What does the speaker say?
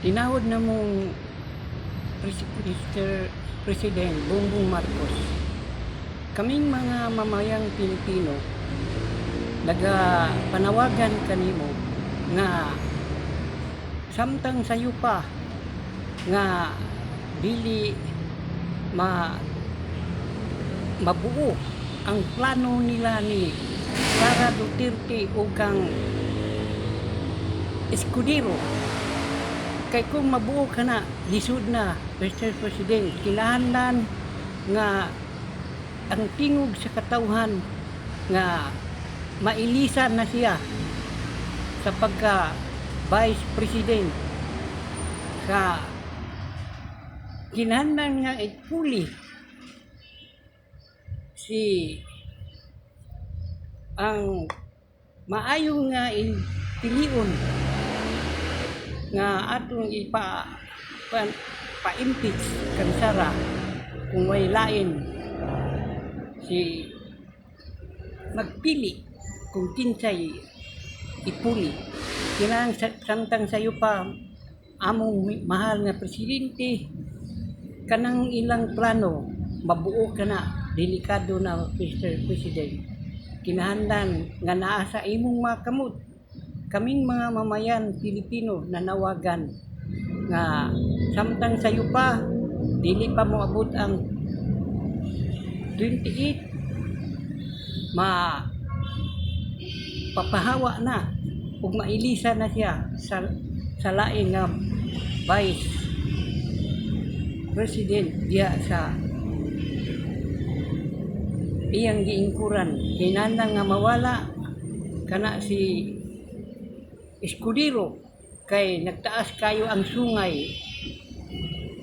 Tinawag na mong Mr. President Bongbong Marcos, kaming mga mamayang Pilipino panawagan kanimo nga samtang sayo pa nga dili mabuo ang plano nila ni Sara Duterte o kang Escudero. Kay kung mabuo ka na, lisod na, Mr. President, kinahanglan nga ang tingog sa katawhan nga mailisan na siya sa pagka Vice President. Sa kinahanglan nga ikuli si ang maayo nga pilion nga atong pa-impeach kan Sara kung may lain si magpili kung kinsay ipuli. Kinahang samtang sayo pa among mahal nga presidente, kanang ilang plano mabuo ka na, delikado na, Mr. President. Kinahanglan nga naa sa imong makamot kaming mga mamayan Pilipino nanawagan nga samtang sayo pa dili pa moabot ang 28, papahawa na ug mailisa na siya sa laing nga Vice President diya sa iyang giingkuran. Kinahanglan nga mawala kana si Escudero kay nagtaas kayo ang sungay